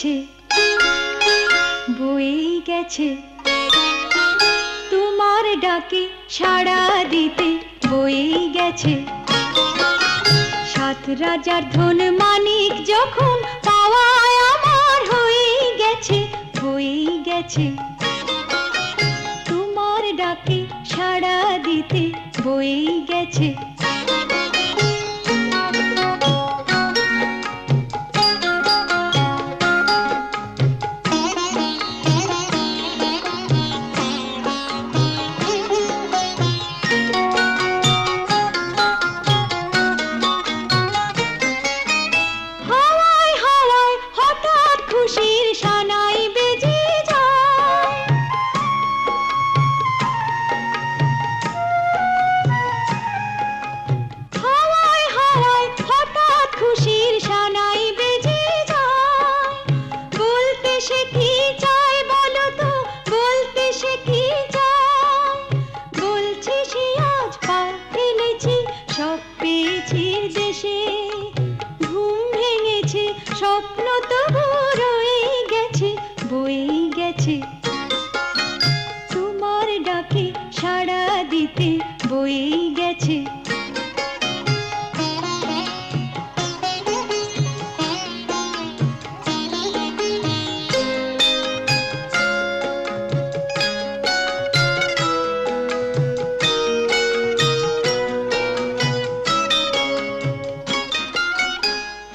গেছে বয়ে গেছে তোমার ডাকে সাড়া দিতে বয়ে গেছে সাত রাজার ধন মানিক যখন পাওয়ায় আমার হয়ে গেছে বয়ে গেছে তোমার ডাকে সাড়া দিতে বয়ে গেছে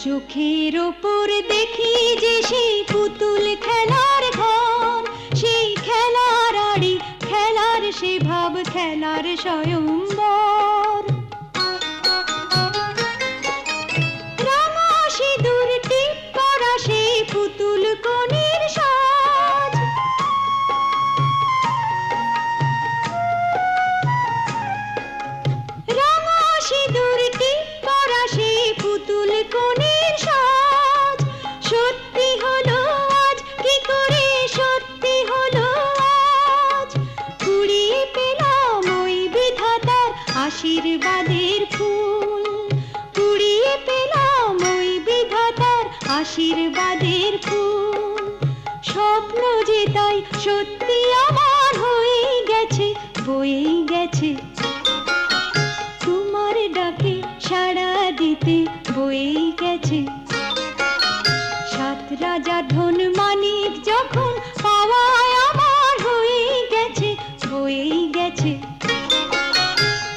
চোখের ওপর দেখি যে সেই পুতুল খেলার ঘর সেই খেলার আড়ি খেলার সে ভাব খেলার স্বয়ম্বর রাঙা সিঁদুর টিপ করা সেই পুতুল কনের সাজ রাঙা সিঁদুর টিপ করা সেই পুতুল কনের সাজ সত্যি হলো আজ কি করে সত্যি হলো আজ কুড়িয়ে পেলাম ওই বিধাতার আশীর্বাদের ফুল কুড়িয়ে পেলাম ওই বিধাতার আশীর্বাদের ফুল স্বপ্ন যে তাই সত্যি আমার হয়ে গেছে বয়ে গেছে তোমার ডাকে সাড়া দিতে বয়ে গেছে সাত রাজা ধন মানিক যখন পাওয়ায় আমার হয়ে গেছে বয়ে গেছে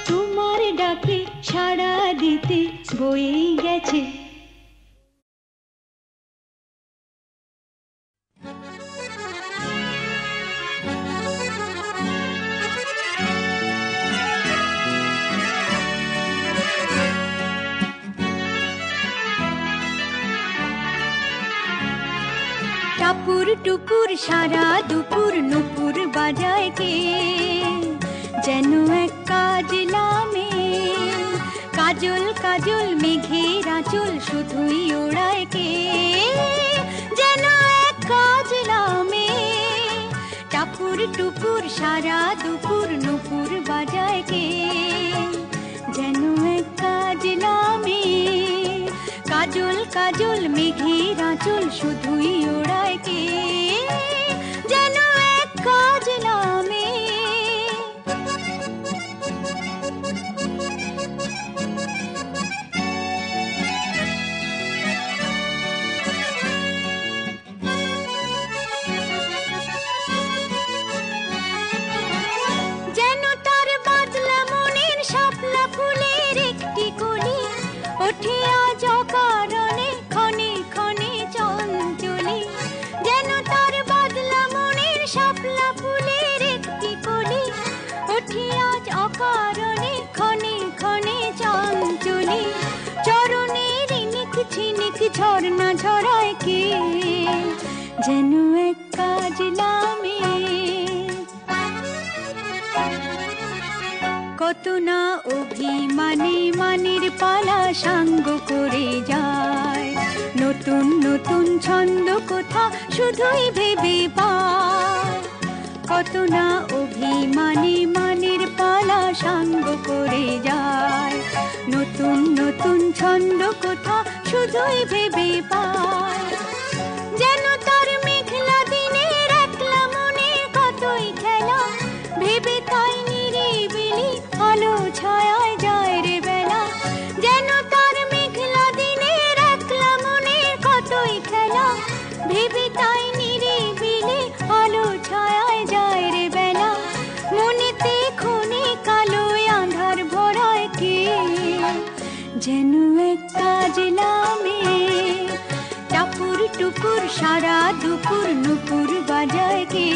তোমার ডাকে সাড়া দিতে বয়ে গেছে টাপুর টুপুর সারা দুপুর নুপুর বাজায় কে যেন এক কাজলা মেয়ে কাজল কাজল মেঘের আঁচল শুধুই ওড়ায় কে যেন এক কাজলা মেয়ে টাপুর টুপুর সারা দুপুর নুপুর বাজায় কে যেন এক কাজলা মেয়ে কাজল কাজল মেঘের আঁচল শুধুই ওড়ায় কে যেন এক কাজলা মেয়ে যেন তার বাদলা মনের শাপলা ফুলের একটি কলি ওঠে আজ অকারণে ক্ষণে ক্ষণে চঞ্চলি যেন তার বাদলা মনের শাপলা ফুলের একটি কলি ওঠে আজ অকারণে ক্ষণে ক্ষণে চঞ্চলি চরণের নিক ছিনিক ঝর্ণা ঝরায় কে যেন এক কাজলা মেয়ে কত না অভিমানে মানের পালা সাঙ্গ করে যায় নতুন নতুন ছন্দ কোথা শুধুই ভেবে পায় কত না অভিমানে মানের পালা সাঙ্গ করে যায় নতুন নতুন ছন্দ কোথা শুধুই ভেবে পায় যেন কাজলামে টাপুর টুপুর সারা দুপুর নুপুর বাজায় কে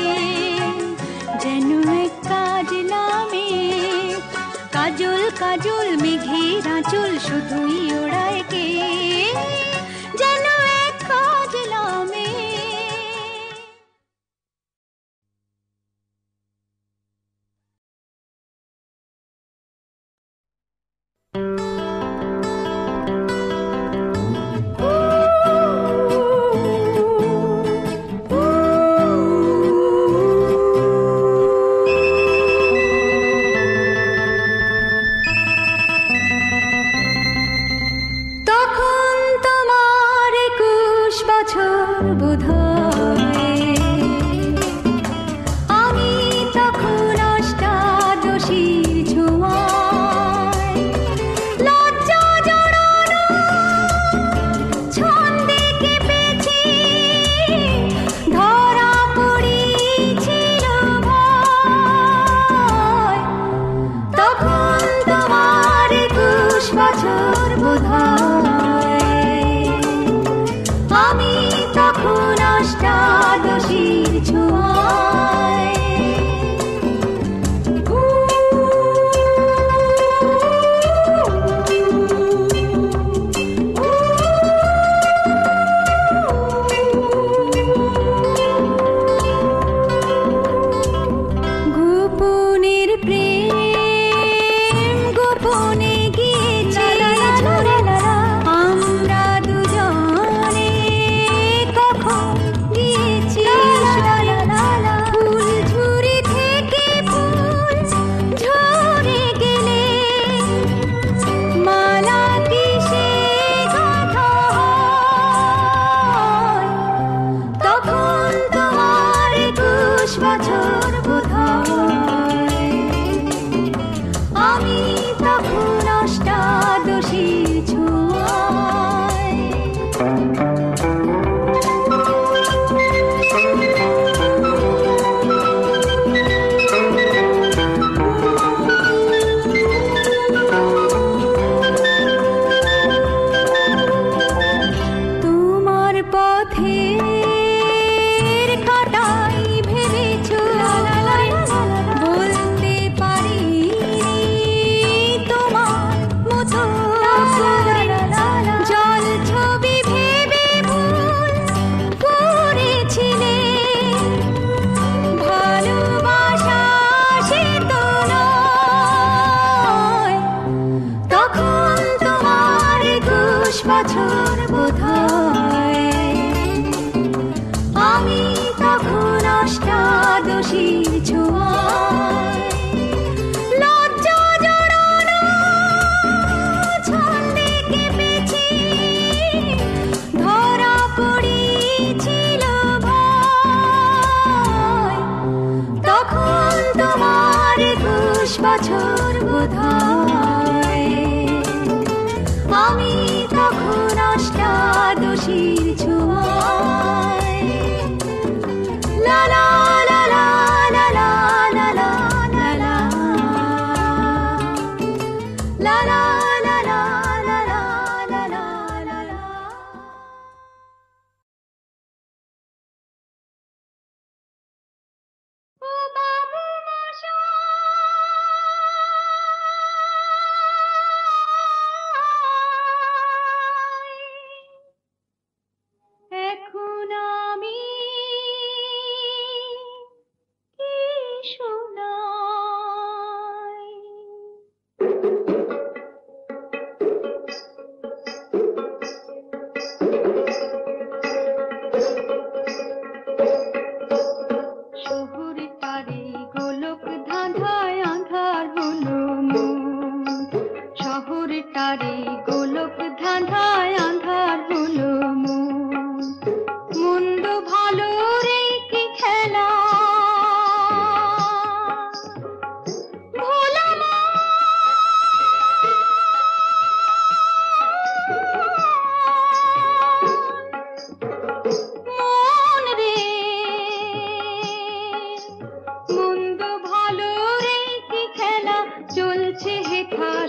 যেন এক কাজলামে কাজল কাজল মেঘের আঁচল শুধুই ওড়ায় কে যেন এক কাজলামে।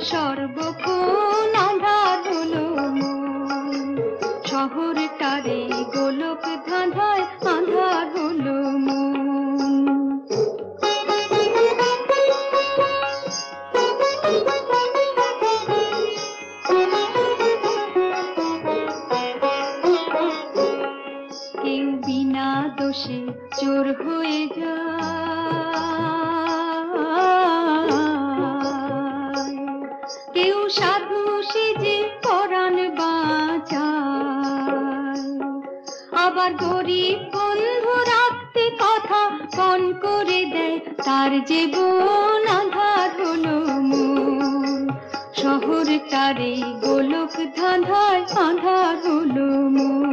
সর্বক্ষণ আঁধার হলো। চোর হয়ে যায়, কেউ সাধু সেজে পরাণ বাঁচায়, আবার গরিব বন্ধু রাখতে কথা কন করে দেয়, তার জীবন আধার হলো মন। শহরটারে গোলক ধাঁধায় আধার হলো মন।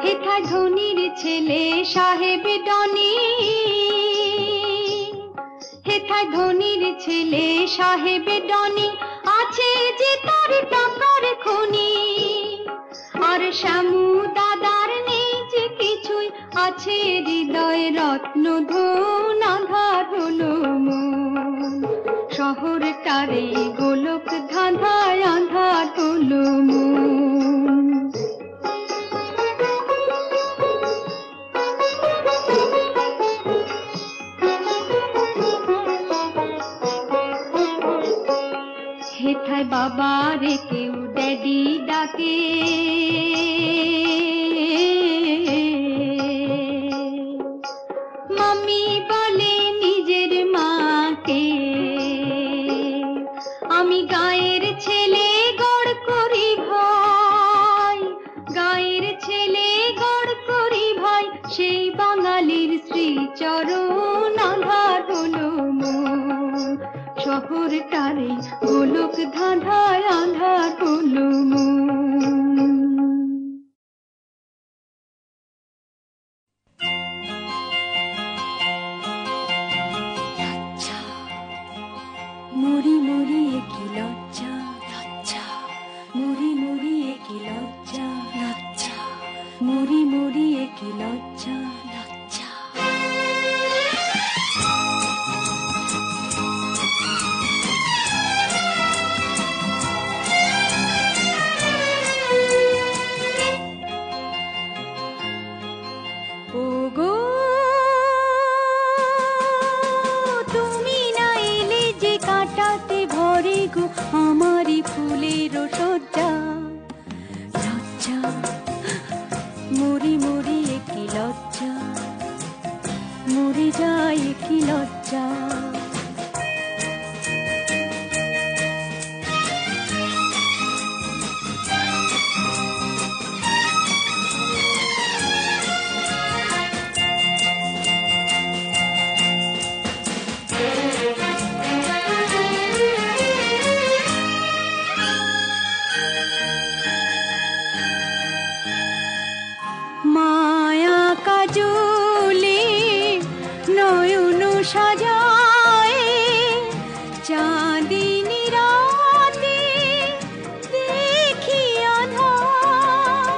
হেথায় ধনির ছেলে সাহেব ডনি, হেথায় ধনির ছেলে সাহেব ডনি, আছে যে তার টাকার খনি। আর শ্যামু দাদার নেই যে কিছুই, আছে হৃদয় রত্ন ধন আধার হলো মন। শহরটারে গোলক ধাঁধায় আধার হলো মন। হেথায় বাবারে কেউ ড্যাডি ডাকে, মাম্মি বলে নিজের মাকে। আমি গায়ের ছেলে গড় করি ভাই, গায়ের ছেলে গড় করি ভাই, সেই বাঙালির শ্রীচরণ আধার হলো মন। শহরটারে গোলক ধাঁধায় আধার হলো মন। মরি মরি কি লজ্জা, লজ্জা মরি মরি কি লজ্জা, লজ্জা মরি মরি কি লজ্জা, লজ্জা। ওগো তুমি না এলে যে কাটাতে ভরে গো আমারি ফুলের সজ্জা, লজ্জা মরি মরি কি লজ্জা, মরে যায় কি লজ্জা। মায়া কাজলে নয়ন সাজায়, চাঁদিনী রাতে দেখি আঁধার,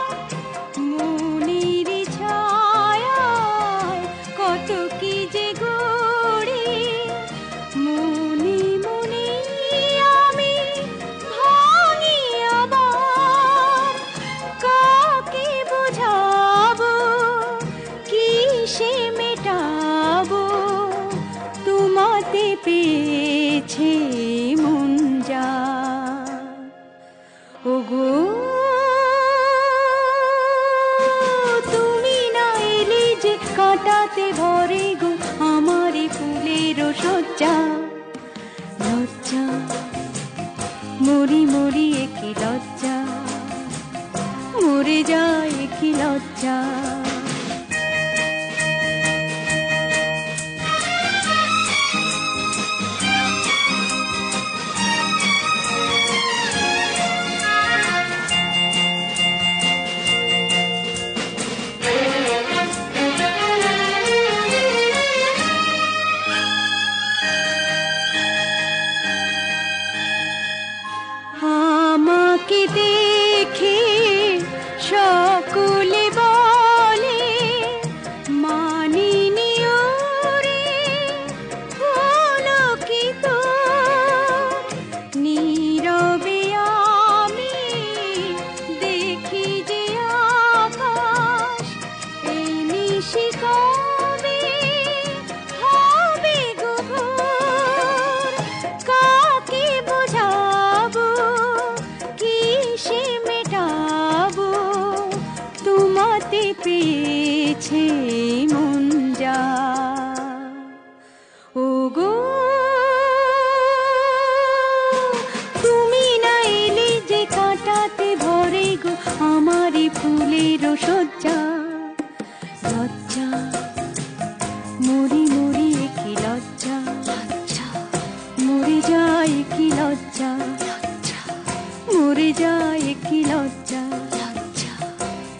মনের ছায়ায় কত কি যে গড়ে, মনে মনে আমি ভাঙি আবার। কাকে বোঝাবো কিসে মেটাবো, তোমাতে পেয়েছে মন যা। ওগো তুমি না এলে যে কাটাতে ভরে গো আমারে ফুলের সজ্জা, লজ্জা মরি মরি কি লজ্জা, মরে যায় কি লজ্জা। আমাকে দেখে সকলে বলে মানিনি ওরে, হলো কি তোর। নীরবে আমি দেখি যে আকাশ এই গেছে মন যা। ও গো তুমি না এলে যে কাঁটাতে ভরে গো আমারই ফুলের সজ্জা। লজ্জা মরি মরি কি লজ্জা, মরে যায় কি লজ্জা, মরে যায় কি লজ্জা,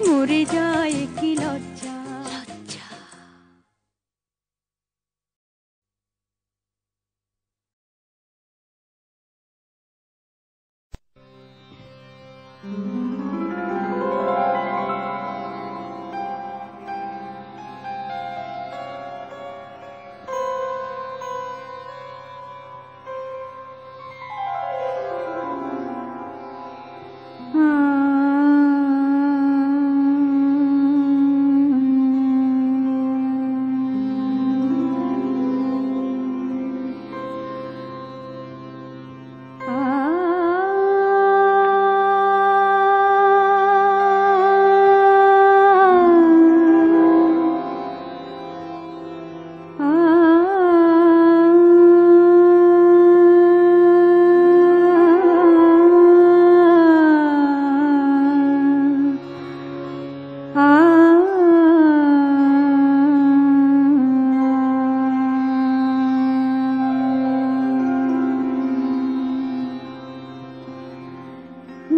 মরে যায় কি লজ্জা।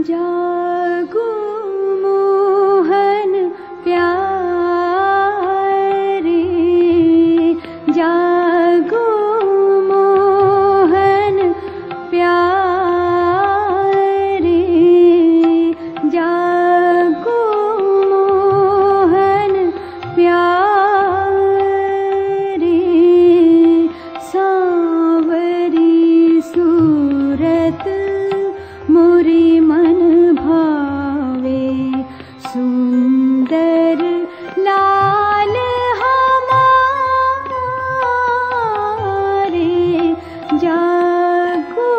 जागो मोहन प्यारे, जागो मोहन प्यारे, जागो मोहन प्यारे। सांवरी सूरत मोरी मन भावे, सुंदर लाल हमारे। जागो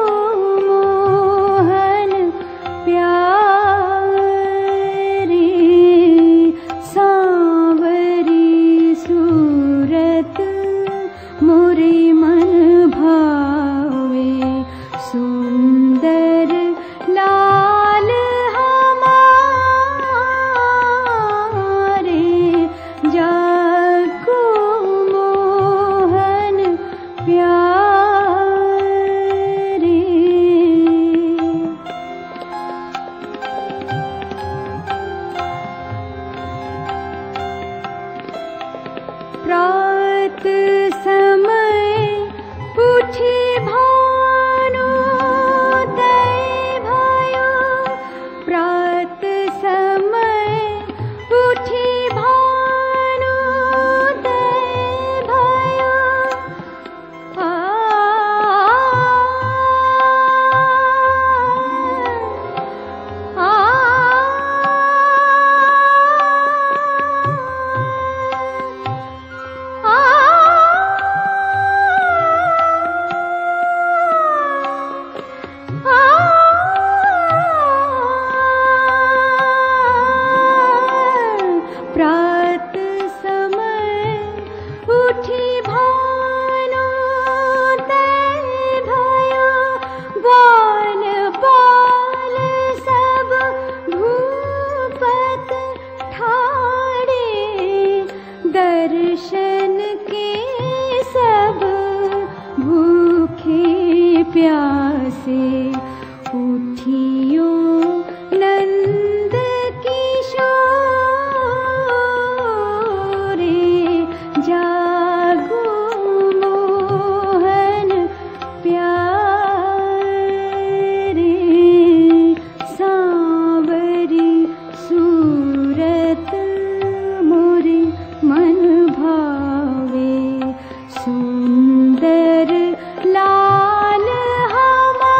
मोहन प्यारे, सांवरी सूरत मोरी मन भावे, सुंदर लाल हमारे। जागो मोहन प्यारे। प्रात समय उठी भानु तय भयो, प्रात समय उठी भानु तय भयो। आ प्रात समय उठी भानु तय भयो, ग्वाल बाल सब भूपत ठाड़े। दर्शन के सब भूखे प्यासे, उठियो नंद किशोरे। जागो मोहन प्यारे, सांवरी सूरत मोरी मन भावे, सुंदर लाल हमारे।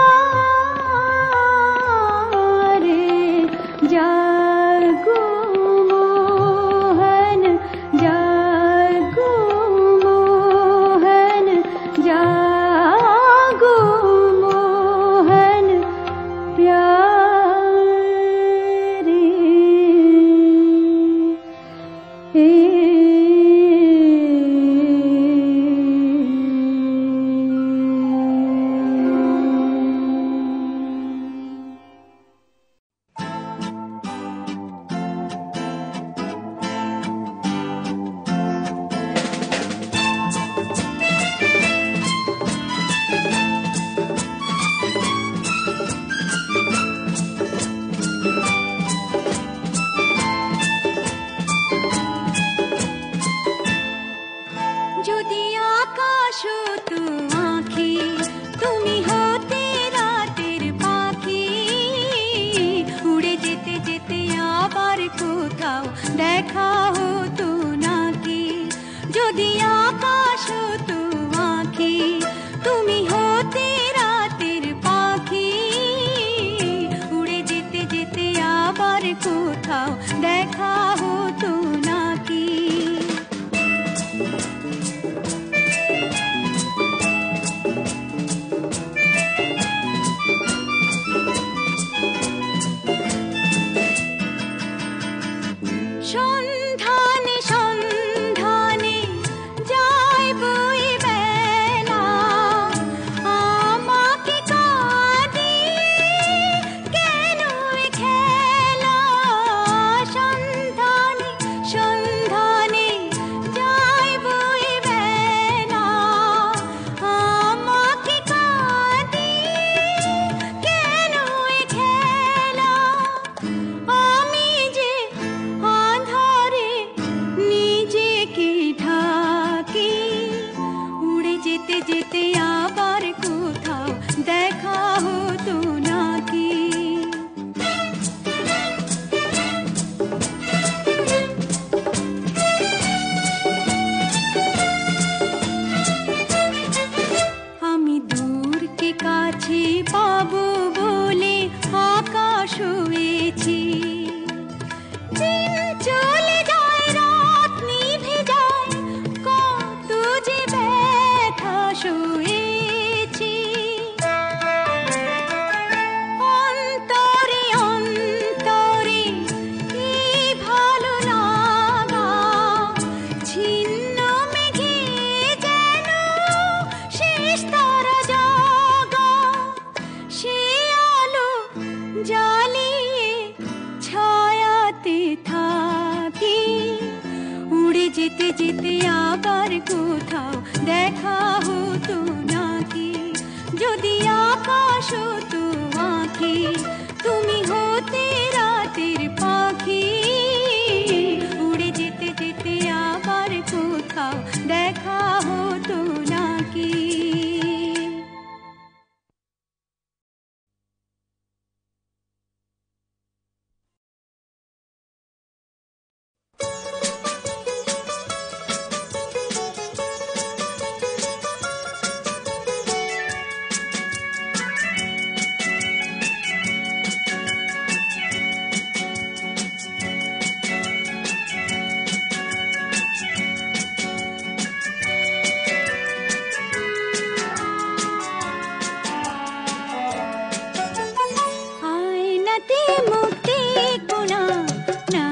কাছে পাবো বলে আকাশ হয়েছি। দিন চলে যায়, রাত নিভে যায়, কত যে ব্যথা সয়েছি। অন্তরে অন্তরে কি ভালো লাগা, ছিন্ন মেঘে যেন শেষ তারা জাগা। সে আলো জ্বালিয়ে ছায়াতে থাকি, উড়ে যেতে যেতে আবার কোথাও দেখা হতো নাকি। যদি আকাশ হতো আঁখি, তুমি হতে রাতের পাখি, উড়ে যেতে যেতে আবার কোথাও দেখা হতো নাকি। আয়নাতে মুখ দেখবো না, না।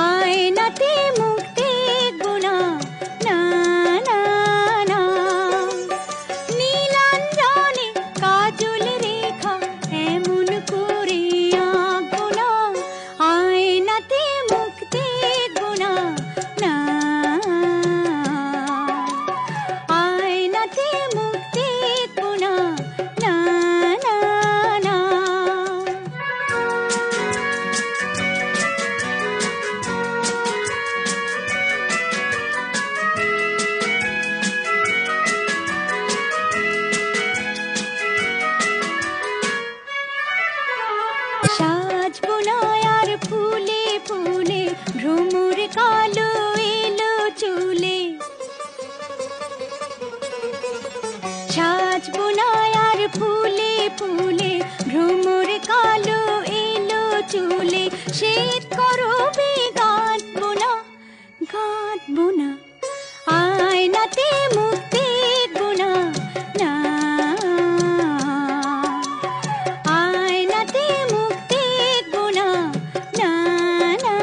আয়নাতে মুখ দেখবো না, না, না, না। নীলাঞ্জনে কাজল রেখা এমন করে আঁকবো না। আয়নাতে মুখ দেখবো না, না। আয়নাতে মুখ দেখবো না, না, না, না। সাজবো না আর ফুলে ফুলে, ভ্রমর কালো এলো চুলে। সাজবো না আর ফুলে ফুলে, ভ্রমর কালো এলো চুলে। শীত করবে গাঁথবো না, গাঁথবো না। আয়নাতে মুখ দেখবো না, না। আয়নাতে মুখ দেখবো না, না, না,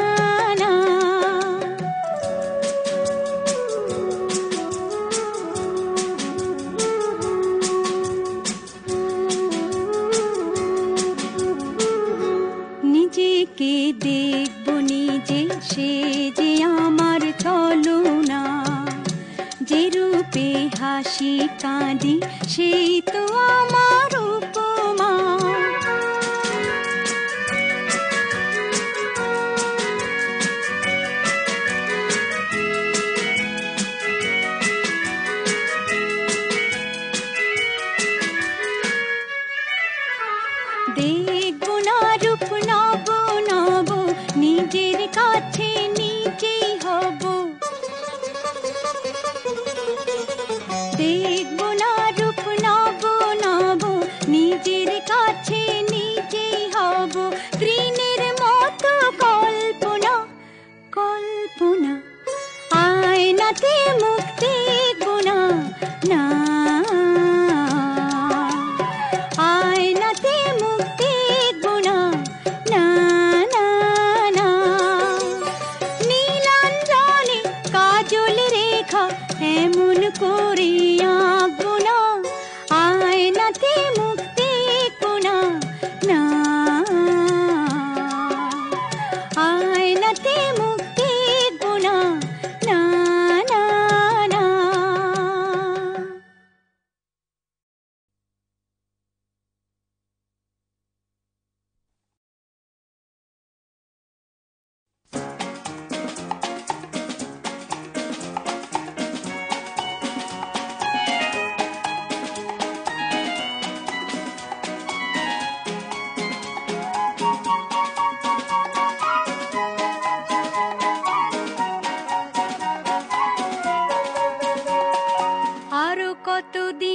না। নিজেকে দেখবো নিজে, সে যে আমার ছলনা। যে রূপে হাসি কাঁদি, সেই তো আমার উপমা। দেখবো না রূপ নব নব, নিজের কাছে নিজেই হব। দেখবো না রূপ নব নব,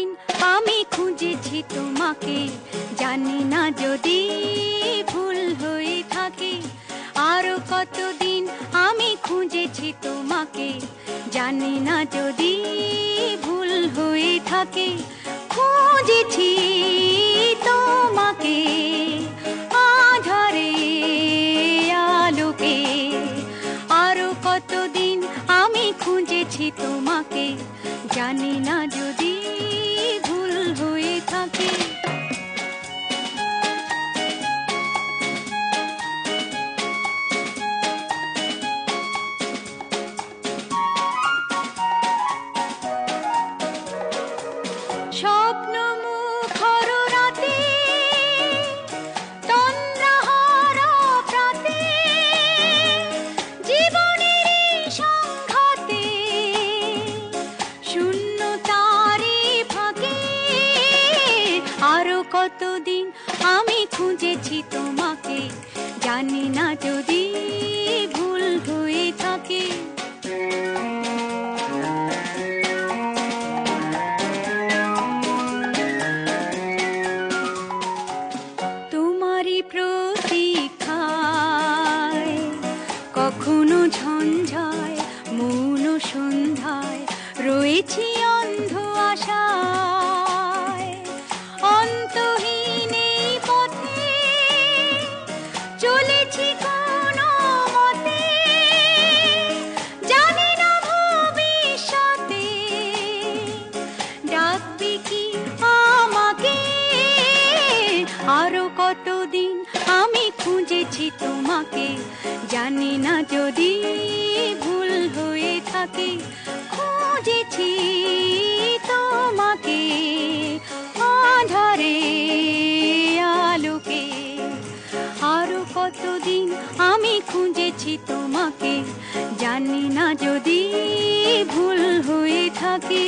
কতদিন আমি খুঁজেছি তোমাকে, জানি না যদি ভুল হয়ে থাকে। আরো কতদিন আমি খুঁজেছি তোমাকে, জানি না যদি ভুল হয়ে থাকে। খুঁজেছি তোমাকে আধারে আলোকে, আরো কতদিন আমি খুঁজেছি তোমাকে, জানি না যদি ভুল হয়ে থাকে। স্বপ্ন মুখর রাতে, তন্দ্রাহারা প্রাতে, জীবনের সংঘাতে, শূন্যতারে ফাঁকে। আরো কতদিন আমি খুঁজেছি তোমাকে, জানি না যদি ভুল হয়ে থাকে। তোমারই প্রতীক্ষায় কখনো ঝঞ্ঝায় মৌন সন্ধ্যায় রয়েছি অন্ধ আশায়। অন্তহীন এই পথে চলেছি কোনো মতে, জানি না ভবিষ্যতে ডাকবে কি আমাকে। আরো কতদিন আমি খুঁজেছি তোমাকে, জানি না যদি ভুল হয়ে থাকে। খুঁজেছি তোমাকে আধারে আলোকে, আরো কতদিন আমি খুঁজেছি তোমাকে, জানি না যদি ভুল হয়ে থাকে।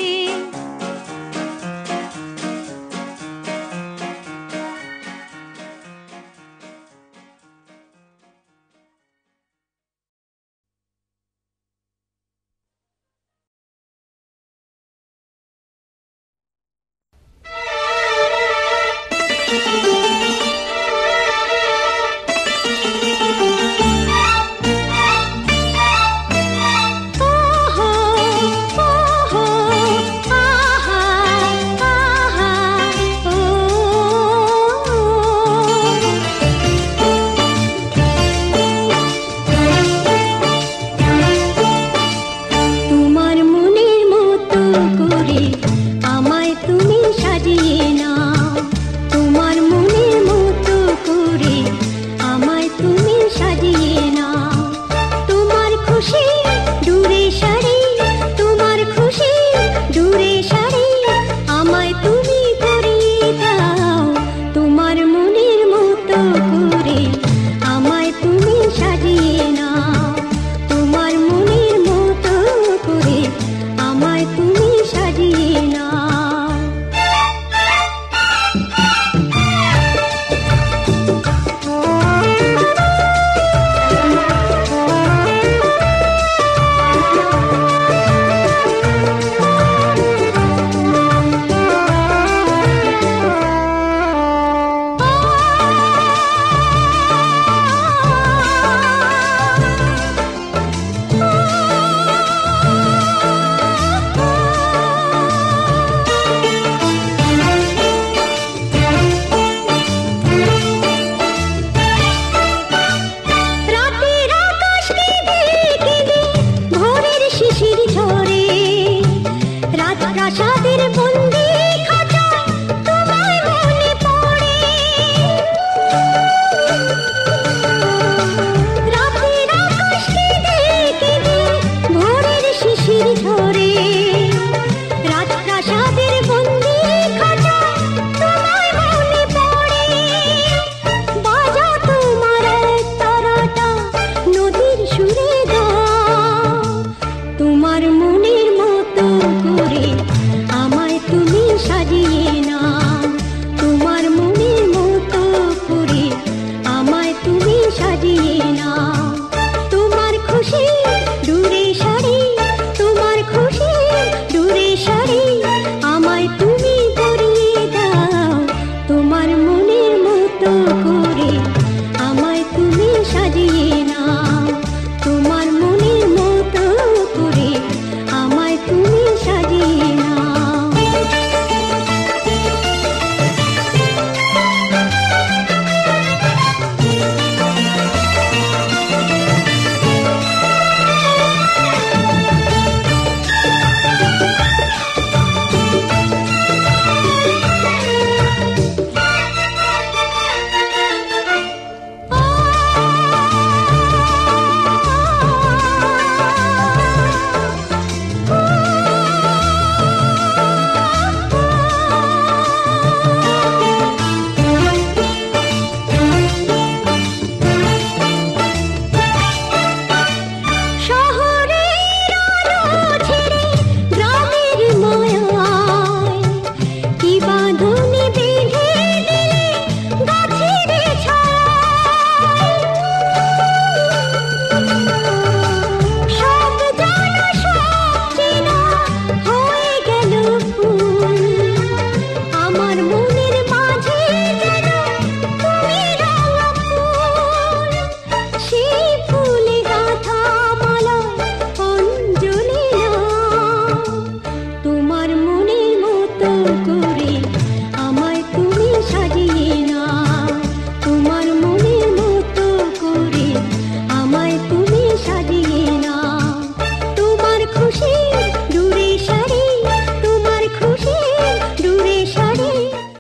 দূরে সারি আমায় তুমি